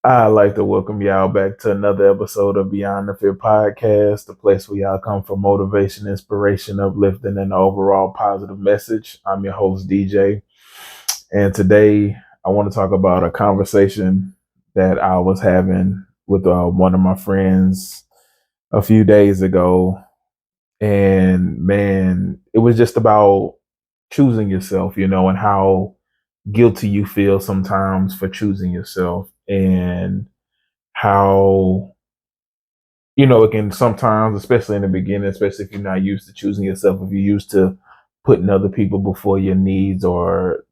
I'd like to welcome y'all back to another episode of Beyond the Fear podcast, the place where y'all come for motivation, inspiration, uplifting, and overall positive message. I'm your host, DJ. And today I want to talk about a conversation that I was having with one of my friends a few days ago. And man, it was just about choosing yourself, and how guilty you feel sometimes for choosing yourself. And how it can sometimes, especially in the beginning, especially if you're not used to choosing yourself, if you're used to putting other people before your needs, or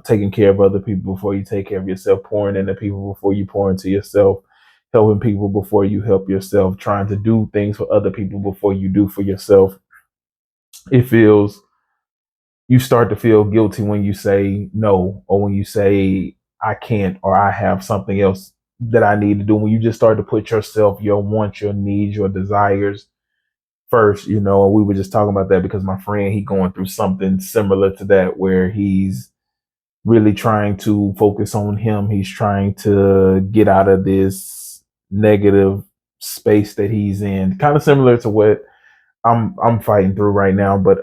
taking care of other people before you take care of yourself, pouring into people before you pour into yourself, helping people before you help yourself, trying to do things for other people before you do for yourself. It feels You start to feel guilty when you say no, or when you say I can't, or I have something else that I need to do. When you just start to put yourself, your wants, your needs, your desires first, and we were just talking about that because my friend, he going through something similar to that, where he's really trying to focus on him. He's trying to get out of this negative space that he's in, kind of similar to what I'm fighting through right now. But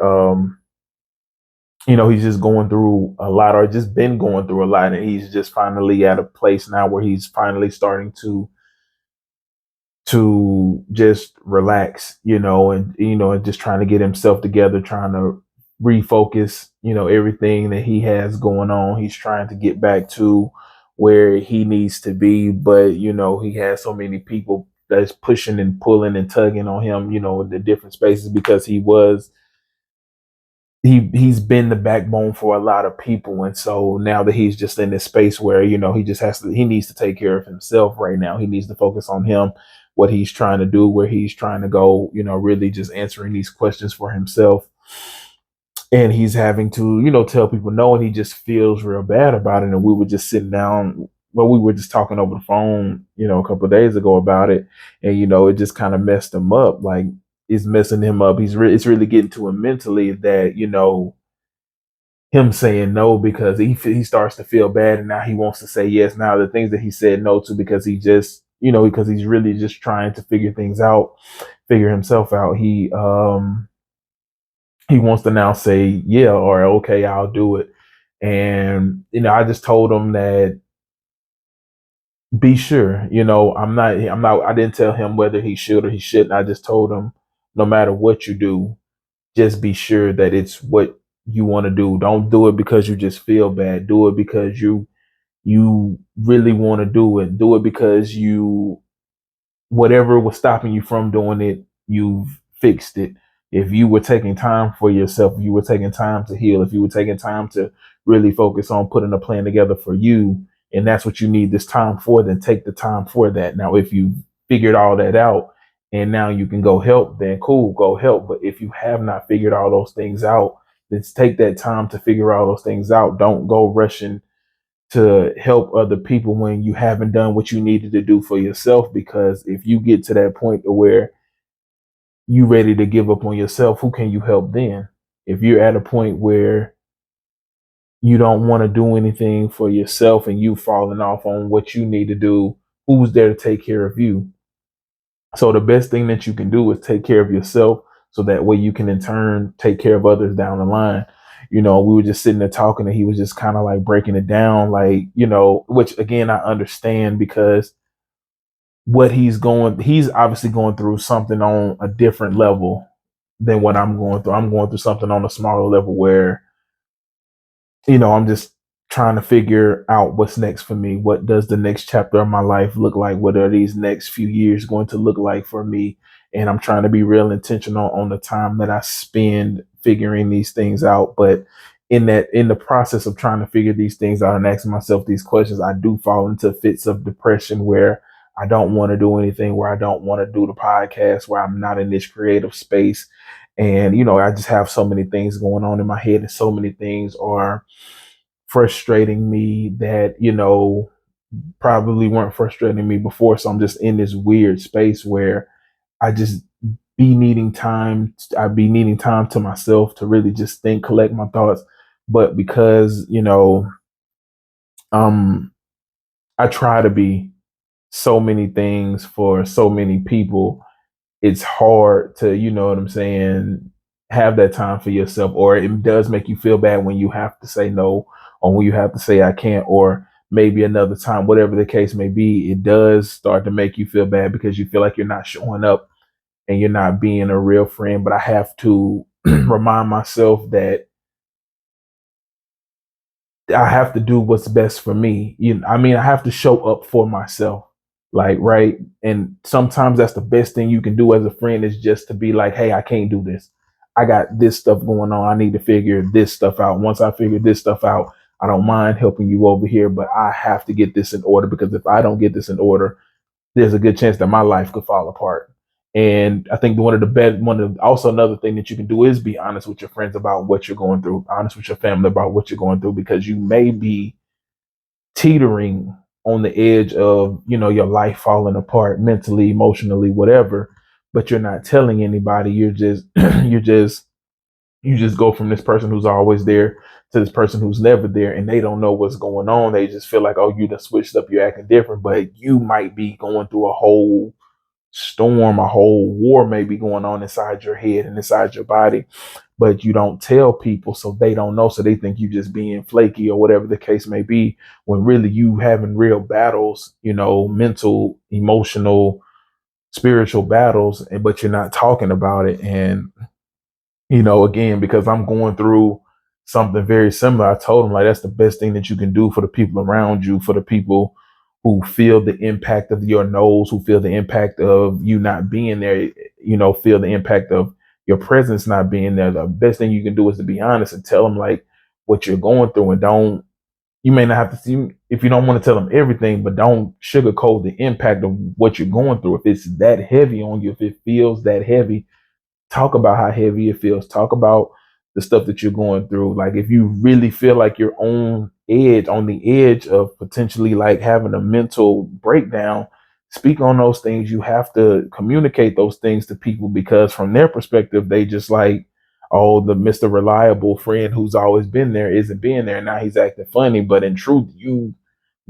he's just going through a lot, or just been going through a lot, and he's just finally at a place now where he's finally starting to just relax, and just trying to get himself together, trying to refocus, everything that he has going on. He's trying to get back to where he needs to be, but he has so many people that's pushing and pulling and tugging on him, in the different spaces, because he's been the backbone for a lot of people. And so now that he's just in this space where he needs to take care of himself right now. He needs to focus on him, what he's trying to do, where he's trying to go, really just answering these questions for himself. And he's having to, tell people no, and he just feels real bad about it. And we were just sitting down, well, we were just talking over the phone, a couple of days ago about it. And it just kind of messed him up. Like, it's messing him up. It's really getting to him mentally, that him saying no, because he starts to feel bad, and now he wants to say yes. Now the things that he said no to, because he just, because he's really just trying to figure things out, figure himself out. He wants to now say yeah, or okay, I'll do it. And I just told him that, be sure, I didn't tell him whether he should or he shouldn't. I just told him, no matter what you do, just be sure that it's what you want to do. Don't do it because you just feel bad. Do it because you really want to do it. Do it because whatever was stopping you from doing it, you've fixed it. If you were taking time for yourself, if you were taking time to heal, if you were taking time to really focus on putting a plan together for you, and that's what you need this time for, then take the time for that. Now, if you figured all that out and now you can go help, then cool, go help. But if you have not figured all those things out, then take that time to figure all those things out. Don't go rushing to help other people when you haven't done what you needed to do for yourself. Because if you get to that point to where you ready to give up on yourself, who can you help then? If you're at a point where you don't want to do anything for yourself, and you falling off on what you need to do, who's there to take care of you? So the best thing that you can do is take care of yourself, so that way you can in turn take care of others down the line. We were just sitting there talking, and he was just kind of like breaking it down, like, which again, I understand, because he's obviously going through something on a different level than what I'm going through. I'm going through something on a smaller level, where I'm just trying to figure out what's next for me. What does the next chapter of my life look like? What are these next few years going to look like for me? And I'm trying to be real intentional on the time that I spend figuring these things out. But in the process of trying to figure these things out and asking myself these questions, I do fall into fits of depression, where I don't want to do anything, where I don't want to do the podcast, where I'm not in this creative space. And, I just have so many things going on in my head, and so many things are frustrating me that probably weren't frustrating me before. So I'm just in this weird space where I just I'd be needing time to myself to really just think, collect my thoughts. But because um I try to be, so many things for so many people, it's hard to, you know what I'm saying, have that time for yourself, or it does make you feel bad when you have to say no, or when you have to say I can't, or maybe another time, whatever the case may be, it does start to make you feel bad because you feel like you're not showing up and you're not being a real friend. But I have to remind myself that I have to do what's best for me. I mean, I have to show up for myself. Like, right. And sometimes that's the best thing you can do as a friend is just to be like, hey, I can't do this. I got this stuff going on. I need to figure this stuff out. Once I figure this stuff out, I don't mind helping you over here, but I have to get this in order because if I don't get this in order, there's a good chance that my life could fall apart. And I think also another thing that you can do is be honest with your friends about what you're going through, honest with your family about what you're going through, because you may be teetering on the edge of, your life falling apart mentally, emotionally, whatever, but you're not telling anybody. You're just, you just go from this person who's always there to this person who's never there, and they don't know what's going on. They just feel like, oh, you done switched up, you're acting different, but you might be going through a whole storm, a whole war may be going on inside your head and inside your body, but you don't tell people, so they don't know, so they think you just being flaky or whatever the case may be, when really you having real battles, mental, emotional, spiritual battles, but you're not talking about it. And again, because I'm going through something very similar, I told him, like, that's the best thing that you can do for the people around you, for the people who feel the impact of your nose, who feel the impact of you not being there, feel the impact of your presence not being there. The best thing you can do is to be honest and tell them like what you're going through, and don't, you may not have to see if you don't want to tell them everything, but don't sugarcoat the impact of what you're going through. If it's that heavy on you, if it feels that heavy, talk about how heavy it feels. Talk about the stuff that you're going through. Like, if you really feel like you're on the edge of potentially like having a mental breakdown, speak on those things. You have to communicate those things to people, because from their perspective, they just like, oh, the Mr. Reliable friend who's always been there isn't being there. Now he's acting funny. But in truth, you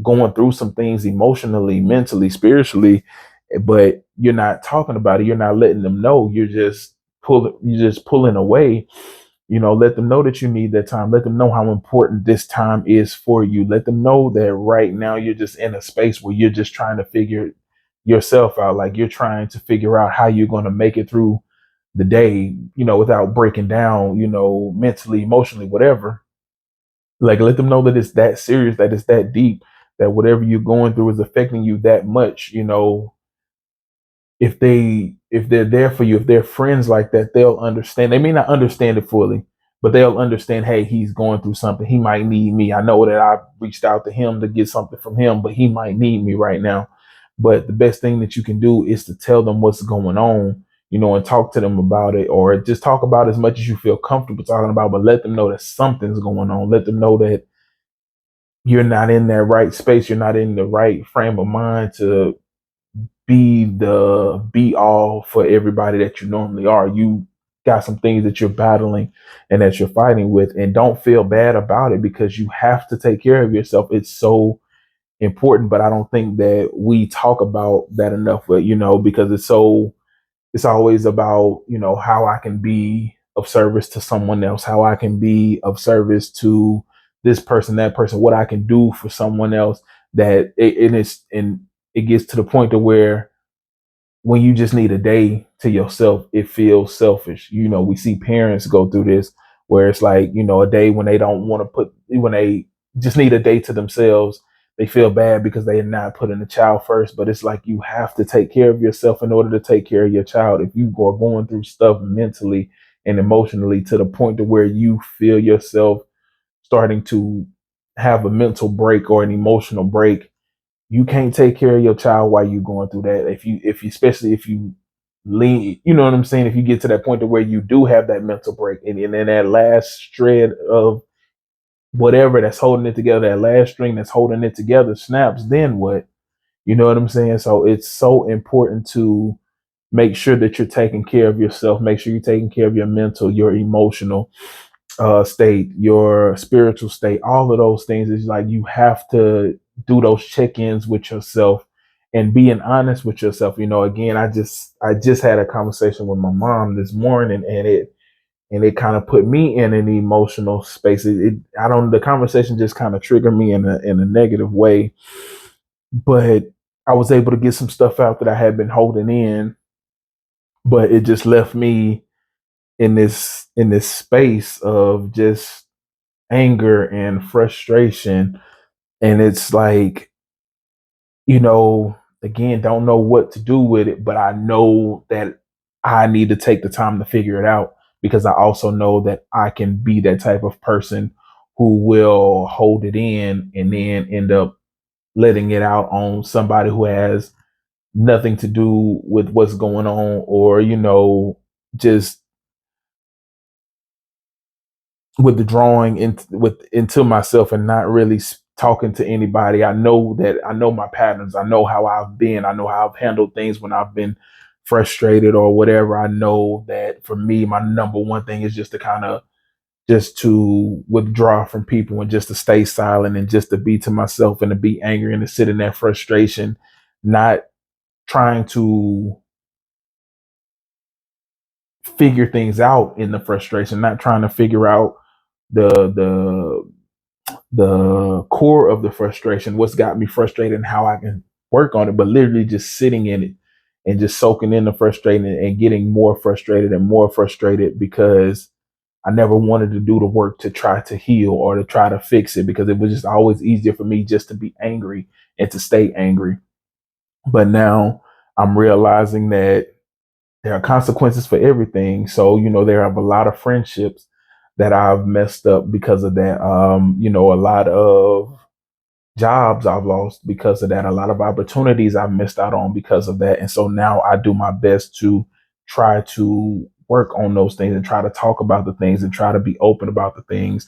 going through some things emotionally, mentally, spiritually, but you're not talking about it. You're not letting them know. You're just pulling away. Let them know that you need that time. Let them know how important this time is for you. Let them know that right now you're just in a space where you're just trying to figure yourself out. Like, you're trying to figure out how you're going to make it through the day, without breaking down, mentally, emotionally, whatever. Like, let them know that it's that serious, that it's that deep, that whatever you're going through is affecting you that much. If they're there for you, if they're friends like that, they'll understand. They may not understand it fully, but they'll understand, hey, he's going through something. He might need me. I know that I reached out to him to get something from him, but he might need me right now. But the best thing that you can do is to tell them what's going on, and talk to them about it, or just talk about as much as you feel comfortable talking about, but let them know that something's going on. Let them know that you're not in that right space. You're not in the right frame of mind to be the be all for everybody that you normally are. You got some things that you're battling and that you're fighting with, and don't feel bad about it, because you have to take care of yourself. It's so important, but I don't think that we talk about that enough, but because it's always about, how I can be of service to someone else, how I can be of service to this person, that person, what I can do for someone else, that it gets to the point to where when you just need a day to yourself, it feels selfish. We see parents go through this where it's like, a day when they don't want to when they just need a day to themselves, they feel bad because they are not putting the child first. But it's like, you have to take care of yourself in order to take care of your child. If you are going through stuff mentally and emotionally to the point to where you feel yourself starting to have a mental break or an emotional break, you can't take care of your child while you're going through that. Especially if you lean, you know what I'm saying? If you get to that point to where you do have that mental break, and then that last shred of whatever that's holding it together, that last string that's holding it together snaps, then what? You know what I'm saying? So it's so important to make sure that you're taking care of yourself. Make sure you're taking care of your mental, your emotional state, your spiritual state. All of those things is like, you have to do those check-ins with yourself and being honest with yourself. Again, I just had a conversation with my mom this morning, and it kind of put me in an emotional space. I don't, the conversation just kind of triggered me in a negative way, but I was able to get some stuff out that I had been holding in, but it just left me in this space of just anger and frustration. And it's like, you know, again, don't know what to do with it, but I know that I need to take the time to figure it out, because I also know that I can be that type of person who will hold it in and then end up letting it out on somebody who has nothing to do with what's going on, or, just withdrawing into myself and not really talking to anybody. I know my patterns. I know how I've been. I know how I've handled things when I've been frustrated or whatever. I know that for me, my number one thing is just to withdraw from people and just to stay silent and just to be to myself and to be angry and to sit in that frustration, not trying to figure things out in the frustration, not trying to figure out the the the core of the frustration, what's got me frustrated and how I can work on it, but literally just sitting in it and just soaking in the frustration and getting more frustrated because I never wanted to do the work to try to heal or to try to fix it, because it was just always easier for me just to be angry and to stay angry. But now I'm realizing that there are consequences for everything. So, there are a lot of friendships that I've messed up because of that. A lot of jobs I've lost because of that, a lot of opportunities I've missed out on because of that. And so now I do my best to try to work on those things and try to talk about the things and try to be open about the things.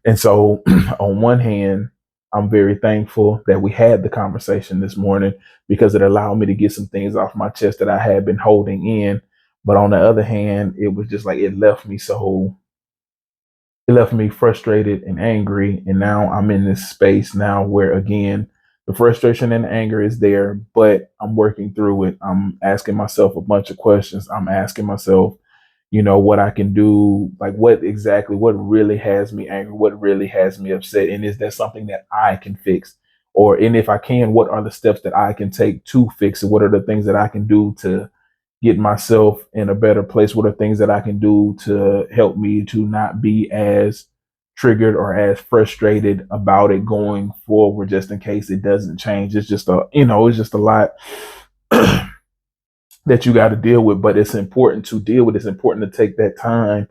And so, on one hand, I'm very thankful that we had the conversation this morning, because it allowed me to get some things off my chest that I had been holding in. But on the other hand, it was just like it left me frustrated and angry. And now I'm in this space now where, again, the frustration and anger is there, but I'm working through it. I'm asking myself a bunch of questions. I'm asking myself, what I can do, like what really has me angry, what really has me upset. And is that something that I can fix? And if I can, what are the steps that I can take to fix it? What are the things that I can do to get myself in a better place? What are things that I can do to help me to not be as triggered or as frustrated about it going forward, just in case it doesn't change? It's just a lot that you got to deal with, but it's important to deal with. It's important to take that time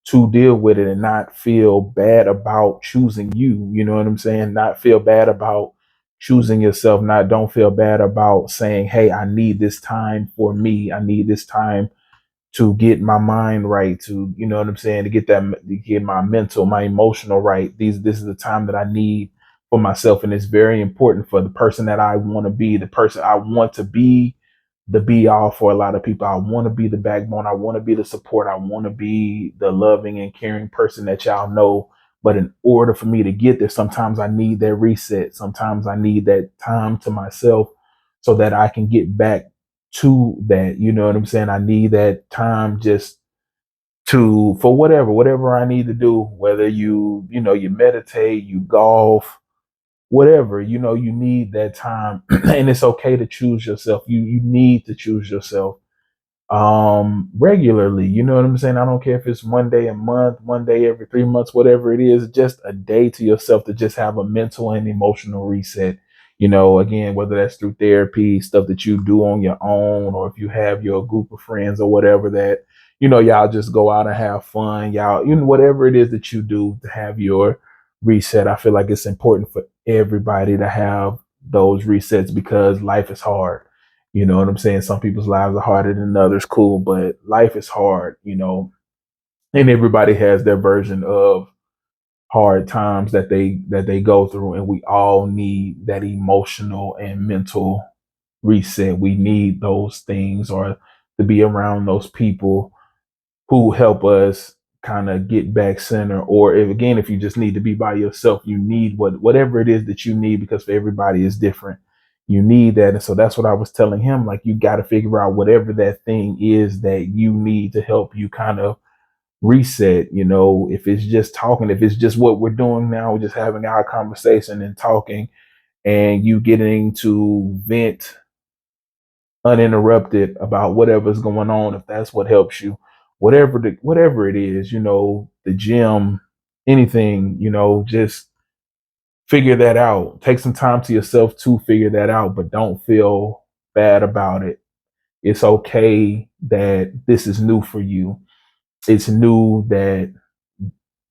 to deal with it and not feel bad about choosing you. You know what I'm saying? Not feel bad about choosing yourself. Don't feel bad about saying, hey, I need this time for me. I need this time to get my mind right, to, you know what I'm saying, to get my mental, my emotional right. This is the time that I need for myself. And it's very important for the person that I want to be, the person I want to be, the be all for a lot of people. I want to be the backbone. I want to be the support. I want to be the loving and caring person that y'all know. But in order for me to get there, sometimes I need that reset. Sometimes I need that time to myself so that I can get back to that. You know what I'm saying? I need that time just for whatever I need to do, whether you meditate, you golf, whatever, you need that time. And it's okay to choose yourself. You need to choose yourself regularly. You know what I'm saying? I don't care if it's one day a month, one day every 3 months, whatever it is, just a day to yourself to just have a mental and emotional reset. Again, whether that's through therapy, stuff that you do on your own, or if you have your group of friends or whatever, that y'all just go out and have fun, y'all, whatever it is that you do to have your reset. I feel like it's important for everybody to have those resets, because life is hard. You know what I'm saying? Some people's lives are harder than others, cool, but life is hard, and everybody has their version of hard times that they go through, and we all need that emotional and mental reset. We need those things, or to be around those people who help us kind of get back center. Or if you just need to be by yourself, you need whatever it is that you need, because for everybody is different. You need that. And so that's what I was telling him. Like, you got to figure out whatever that thing is that you need to help you kind of reset. If it's just talking, if it's just what we're doing now, we're just having our conversation and talking, and you getting to vent uninterrupted about whatever's going on, if that's what helps you, whatever it is, the gym, anything, just figure that out. Take some time to yourself to figure that out, but don't feel bad about it. It's okay that this is new for you. It's new that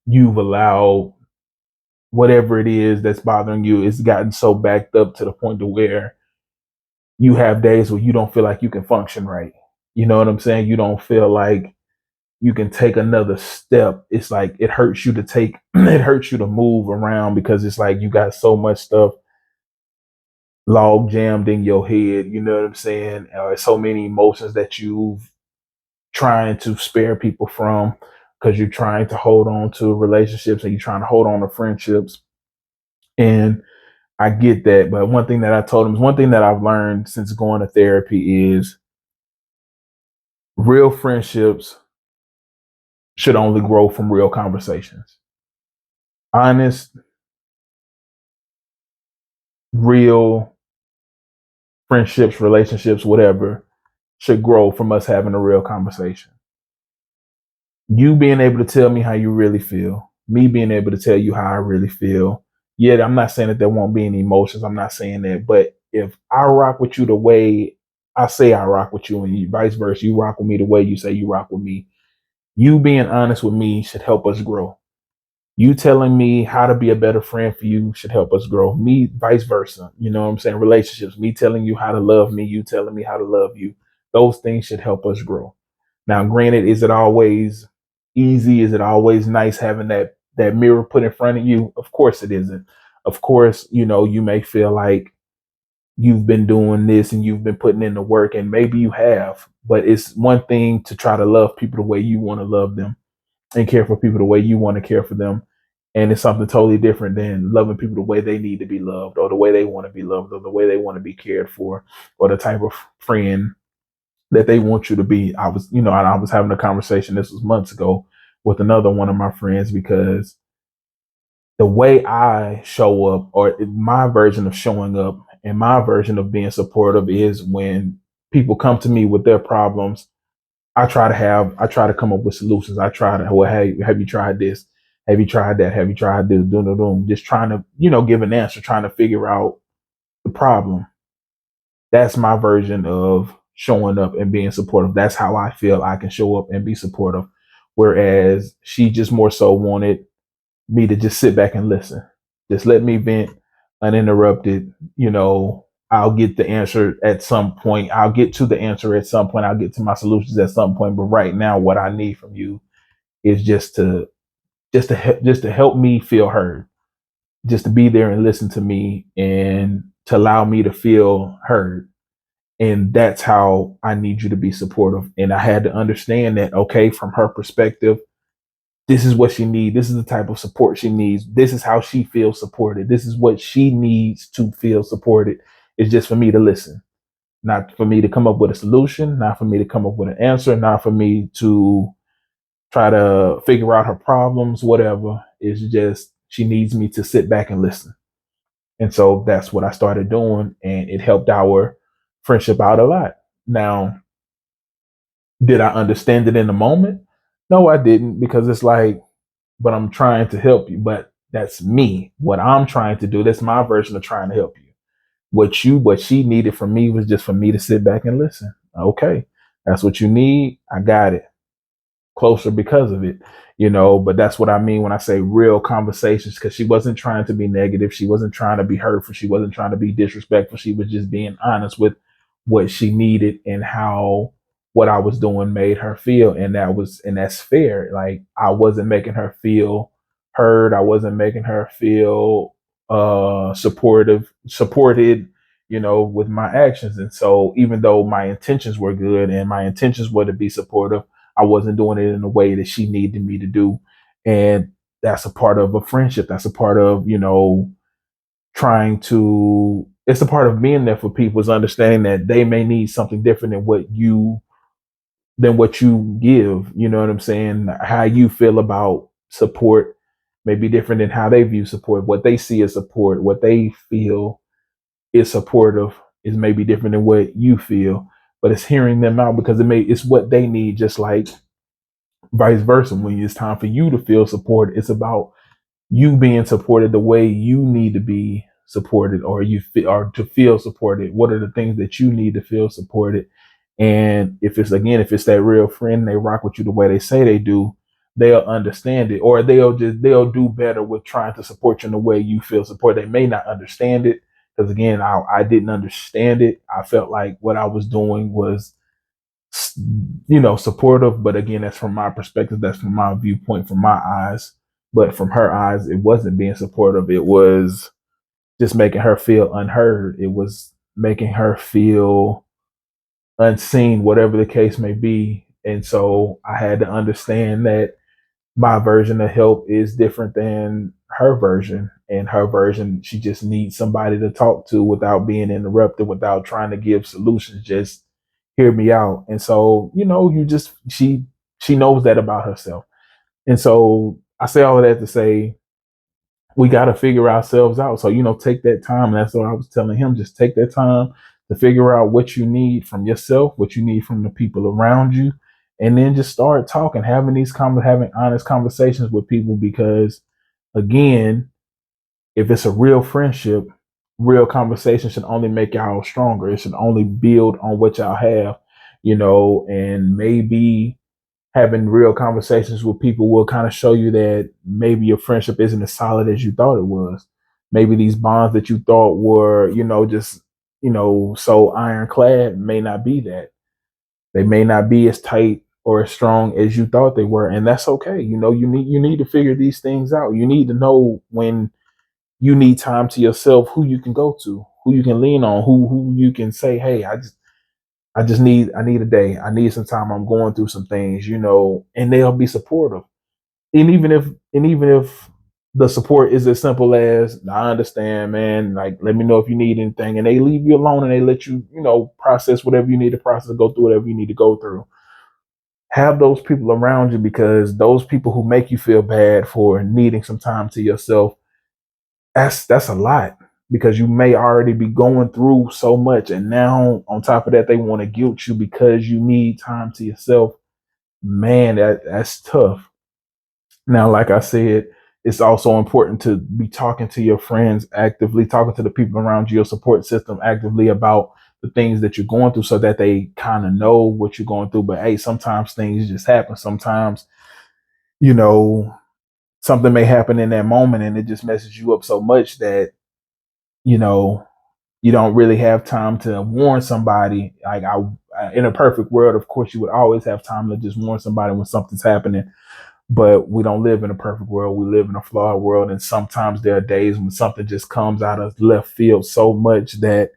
you've allowed whatever it is that's bothering you. It's gotten so backed up to the point to where you have days where you don't feel like you can function right. You know what I'm saying? You don't feel like you can take another step. It's like it hurts you to take, it hurts you to move around because it's like you got so much stuff log jammed in your head. You know what I'm saying? So many emotions that you've trying to spare people from because you're trying to hold on to relationships and you're trying to hold on to friendships. And I get that. But one thing that I told him is one thing that I've learned since going to therapy is real friendships should only grow from real conversations. Honest, real friendships, relationships, whatever, should grow from us having a real conversation. You being able to tell me how you really feel, me being able to tell you how I really feel. Yet I'm not saying that there won't be any emotions. I'm not saying that. But if I rock with you the way I say I rock with you, and you, vice versa, you rock with me the way you say you rock with me, you being honest with me should help us grow. You telling me how to be a better friend for you should help us grow. Me, vice versa. You know what I'm saying? Relationships, me telling you how to love me, you telling me how to love you. Those things should help us grow. Now, granted, is it always easy? Is it always nice having that mirror put in front of you? Of course it isn't. Of course, you may feel like you've been doing this and you've been putting in the work, and maybe you have, but it's one thing to try to love people the way you want to love them and care for people the way you want to care for them. And it's something totally different than loving people the way they need to be loved, or the way they want to be loved, or the way they want to be cared for, or the type of friend that they want you to be. I was having a conversation, this was months ago, with another one of my friends, because the way I show up, or my version of showing up and my version of being supportive, is when people come to me with their problems, I try to come up with solutions. I try to, well, hey, have you tried this? Have you tried that? Have you tried this? Doom, doom, doom. Just trying to, give an answer, trying to figure out the problem. That's my version of showing up and being supportive. That's how I feel I can show up and be supportive. Whereas she just more so wanted me to just sit back and listen. Just let me vent uninterrupted. I'll get the answer at some point. I'll get to the answer at some point. I'll get to my solutions at some point. But right now, what I need from you is just to help me feel heard, just to be there and listen to me and to allow me to feel heard. And that's how I need you to be supportive. And I had to understand that, okay, from her perspective, this is what she needs. This is the type of support she needs. This is how she feels supported. This is what she needs to feel supported. It's just for me to listen, not for me to come up with a solution, not for me to come up with an answer, not for me to try to figure out her problems, whatever. It's just she needs me to sit back and listen. And so that's what I started doing. And it helped our friendship out a lot. Now, did I understand it in the moment? No, I didn't, because it's like, but I'm trying to help you. But that's me. What I'm trying to do, that's my version of trying to help you. What she needed from me was just for me to sit back and listen. Okay, that's what you need. I got it. Closer because of it, but that's what I mean when I say real conversations, because she wasn't trying to be negative. She wasn't trying to be hurtful. She wasn't trying to be disrespectful. She was just being honest with what she needed and how what I was doing made her feel. And that's fair. Like, I wasn't making her feel heard. I wasn't making her feel supported, with my actions. And so even though my intentions were good and my intentions were to be supportive, I wasn't doing it in a way that she needed me to do. And that's a part of a friendship. That's a part of, trying to it's a part of being there for people is understanding that they may need something different than what you give. You know what I'm saying? How you feel about support may be different than how they view support. What they see as support, what they feel is supportive is maybe different than what you feel. But it's hearing them out because it's what they need, just like vice versa. When it's time for you to feel support, it's about you being supported the way you need to be supported, or you feel, or to feel supported. What are the things that you need to feel supported? And if it's that real friend, they rock with you the way they say they do, they'll understand it, or they'll do better with trying to support you in the way you feel support. They may not understand it because again, I didn't understand it. I felt like what I was doing was supportive, but again, that's from my perspective, that's from my viewpoint, from my eyes. But from her eyes, it wasn't being supportive. It was just making her feel unheard. It was making her feel unseen, whatever the case may be. And so I had to understand that my version of help is different than her version. And her version, she just needs somebody to talk to without being interrupted, without trying to give solutions. Just hear me out. And so, she knows that about herself. And so I say all of that to say we got to figure ourselves out. So, take that time. And that's what I was telling him. Just take that time to figure out what you need from yourself, what you need from the people around you. And then just start talking, having honest conversations with people. Because again, if it's a real friendship, real conversation should only make y'all stronger. It should only build on what y'all have, and maybe having real conversations with people will kind of show you that maybe your friendship isn't as solid as you thought it was. Maybe these bonds that you thought were, just, so ironclad may not be that. They may not be as tight or as strong as you thought they were. And that's okay. You need to figure these things out. You need to know when you need time to yourself, who you can go to, who you can lean on, who you can say, hey, I need a day. I need some time. I'm going through some things, and they'll be supportive. And even if the support is as simple as, I understand, man, like, let me know if you need anything, and they leave you alone and they let you, process whatever you need to process, go through whatever you need to go through. Have those people around you, because those people who make you feel bad for needing some time to yourself, that's a lot, because you may already be going through so much, and now on top of that they want to guilt you because you need time to yourself. Man, that's tough. Now, like I said, it's also important to be talking to your friends actively, talking to the people around you, your support system actively, about the things that you're going through, so that they kind of know what you're going through. But hey, sometimes things just happen. Sometimes, you know something may happen in that moment and it just messes you up so much that you know you don't really have time to warn somebody. Like, in a perfect world, of course, you would always have time to just warn somebody when something's happening. But we don't live in a perfect world. We live in a flawed world. And sometimes there are days when something just comes out of left field so much that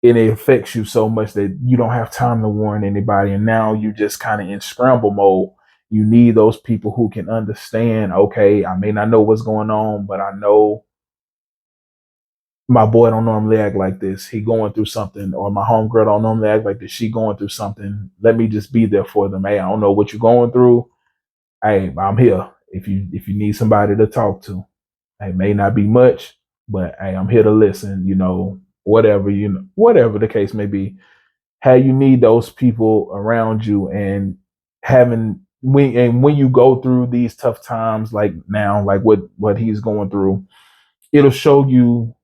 it affects you so much that you don't have time to warn anybody. And now you just kind of in scramble mode. You need those people who can understand, okay, I may not know what's going on, but I know my boy don't normally act like this. He going through something, or my homegirl don't normally act like this. She going through something. Let me just be there for them. Hey, I don't know what you're going through. Hey, I'm here. If you need somebody to talk to, it may not be much, but hey, I'm here to listen. Whatever the case may be. How you need those people around you, and when you go through these tough times, like now, like what he's going through, it'll show you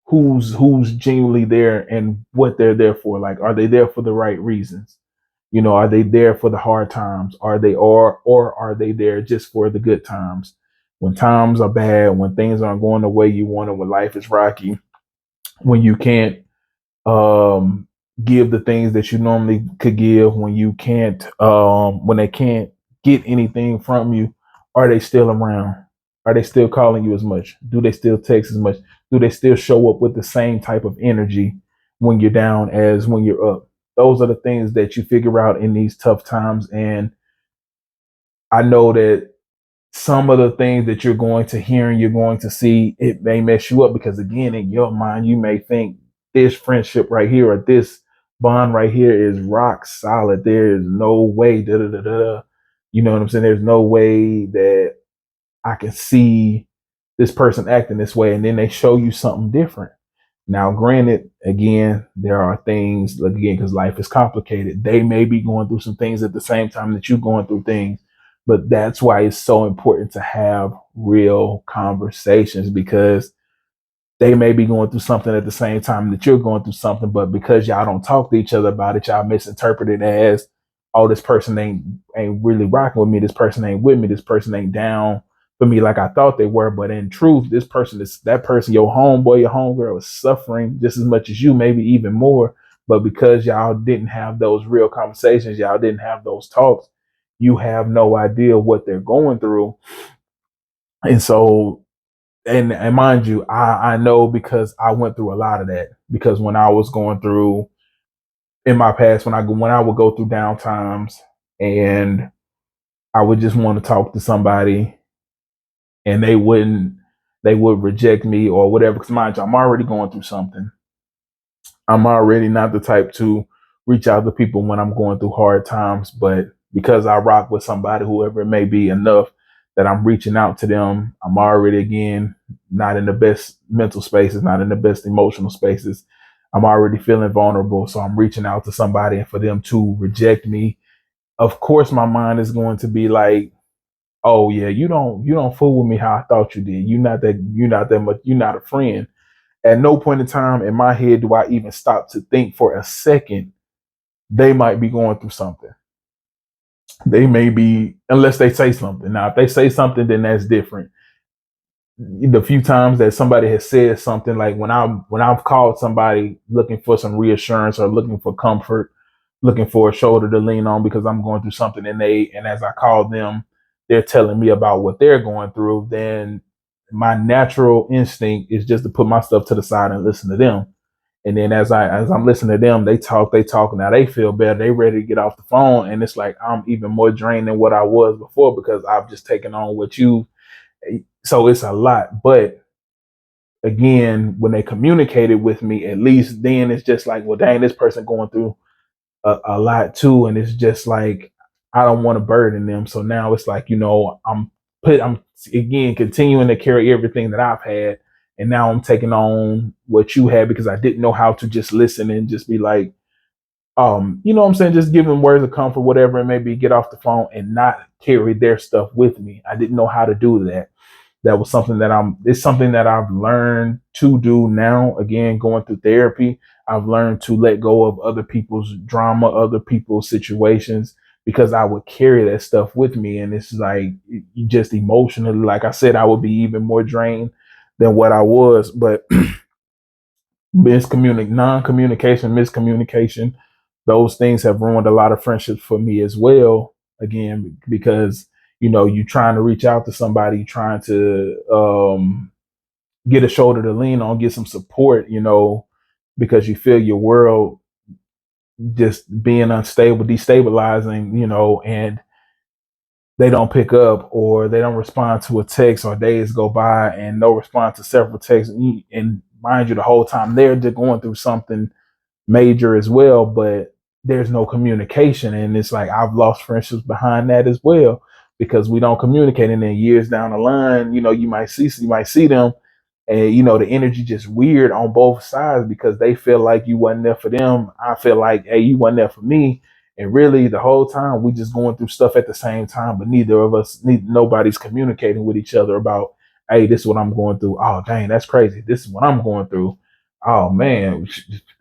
who's genuinely there and what they're there for. Like, are they there for the right reasons? Are they there for the hard times? Or are they there just for the good times? When times are bad, when things aren't going the way you want it, when life is rocky, when you can't um give the things that you normally could give, when they can't get anything from you, are they still around? Are they still calling you as much? Do they still text as much? Do they still show up with the same type of energy when you're down as when you're up? Those are the things that you figure out in these tough times. And I know that some of the things that you're going to hear and you're going to see, it may mess you up because, again, in your mind, you may think this friendship right here or this bond right here is rock solid. There is no way, da da da da. You know what I'm saying? There's no way that I can see this person acting this way. And then they show you something different. Now, granted, again, there are things, like, again, because life is complicated. They may be going through some things at the same time that you're going through things. But that's why it's so important to have real conversations, because they may be going through something at the same time that you're going through something, but because y'all don't talk to each other about it, y'all misinterpret it as, oh, this person ain't really rocking with me. This person ain't with me. This person ain't down for me like I thought they were. But in truth, this person is that person, your homeboy, your homegirl is suffering just as much as you, maybe even more. But because y'all didn't have those real conversations, y'all didn't have those talks, you have no idea what they're going through. And so, and mind you, I know because I went through a lot of that. Because when I was going through in my past, when I would go through down times and I would just want to talk to somebody and they would reject me or whatever. Because mind you, I'm already going through something. I'm already not the type to reach out to people when I'm going through hard times, but because I rock with somebody, whoever it may be, enough that I'm reaching out to them, I'm already, again, not in the best mental spaces, not in the best emotional spaces. I'm already feeling vulnerable. So I'm reaching out to somebody, and for them to reject me, of course my mind is going to be like, oh yeah, you don't fool with me how I thought you did. You're not that much, you're not a friend. At no point in time in my head do I even stop to think for a second they might be going through something. They may be, unless they say something. Now, if they say something, then that's different. The few times that somebody has said something, like when I've called somebody looking for some reassurance or looking for comfort, looking for a shoulder to lean on because I'm going through something, and as I call them, they're telling me about what they're going through, then my natural instinct is just to put my stuff to the side and listen to them. And then as I'm listening to them, they talk. Now they feel better. They ready to get off the phone. And it's like I'm even more drained than what I was before because I've just taken on what you. So it's a lot. But again, when they communicated with me, at least then it's just like, well, dang, this person going through a lot too. And it's just like I don't want to burden them. So now it's like, I'm again continuing to carry everything that I've had, and now I'm taking on what you had because I didn't know how to just listen and just be like, you know what I'm saying, just give them words of comfort, whatever it may be, get off the phone and not carry their stuff with me. I didn't know how to do that. That was something that it's something that I've learned to do now. Again, going through therapy, I've learned to let go of other people's drama, other people's situations, because I would carry that stuff with me. And it's like, just emotionally, like I said, I would be even more drained than what I was. But non-communication, miscommunication, those things have ruined a lot of friendships for me as well. Again, because you trying to reach out to somebody, trying to get a shoulder to lean on, get some support, because you feel your world just being unstable, destabilizing, and they don't pick up or they don't respond to a text, or days go by and no response to several texts. And mind you, the whole time they're going through something major as well, but there's no communication. And it's like I've lost friendships behind that as well because we don't communicate. And then years down the line, you might see them, and the energy just weird on both sides because they feel like you wasn't there for them. I feel like, hey, you wasn't there for me. And really, the whole time we just going through stuff at the same time, but nobody's communicating with each other about, hey, this is what I'm going through. Oh, dang, that's crazy. This is what I'm going through. Oh man,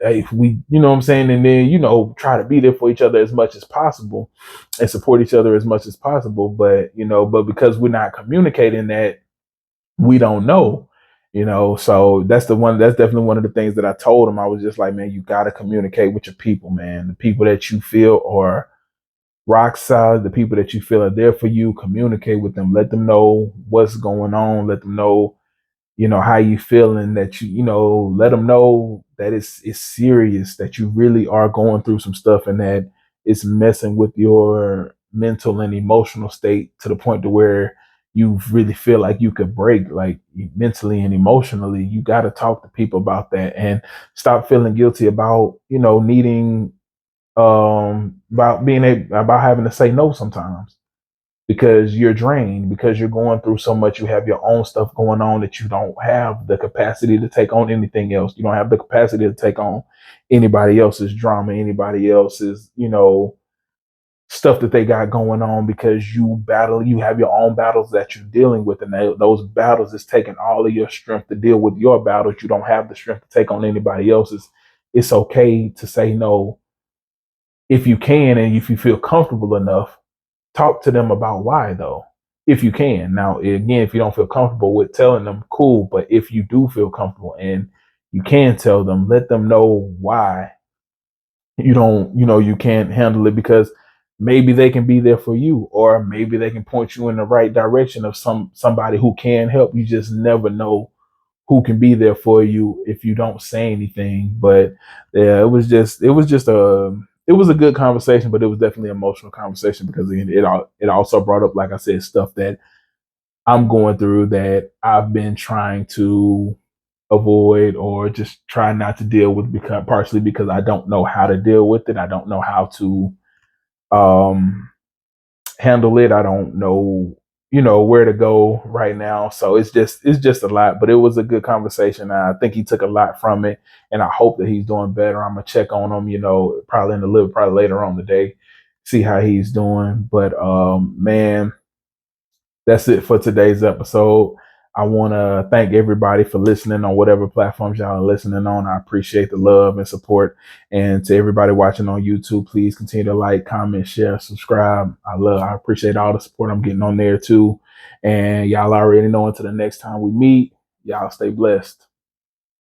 hey, you know what I'm saying? And then, try to be there for each other as much as possible and support each other as much as possible. But because we're not communicating that, we don't know, so that's definitely one of the things that I told him. I was just like, man, you got to communicate with your people, man. The people that you feel are rock solid, the people that you feel are there for you, communicate with them, let them know what's going on, let them know, how you feeling, that let them know that it's serious, that you really are going through some stuff, and that it's messing with your mental and emotional state to the point to where you really feel like you could break, like mentally and emotionally, you got to talk to people about that and stop feeling guilty about, needing, about being able, about having to say no sometimes because you're drained, because you're going through so much. You have your own stuff going on that you don't have the capacity to take on anything else. You don't have the capacity to take on anybody else's drama, anybody else's, stuff that they got going on, because you have your own battles that you're dealing with. And those battles is taking all of your strength to deal with your battles. You don't have the strength to take on anybody else's. It's okay to say no if you can, and if you feel comfortable enough. Talk to them about why, though, if you can. Now, again, if you don't feel comfortable with telling them, cool. But if you do feel comfortable and you can tell them, let them know why you don't, you can't handle it, because maybe they can be there for you, or maybe they can point you in the right direction of somebody who can help. You just never know who can be there for you if you don't say anything. But yeah, it was a good conversation, but it was definitely an emotional conversation, because it also brought up, like I said, stuff that I'm going through that I've been trying to avoid or just try not to deal with, because partially because I don't know how to deal with it. I don't know how to um handle it. I don't know, where to go right now. So it's just a lot, but it was a good conversation. I think he took a lot from it, and I hope that he's doing better. I'm gonna check on him, probably later on today, see how he's doing. But man, that's it for today's episode. I want to thank everybody for listening on whatever platforms y'all are listening on. I appreciate the love and support. And to everybody watching on YouTube, please continue to like, comment, share, subscribe. I appreciate all the support I'm getting on there too. And y'all already know, until the next time we meet, y'all stay blessed.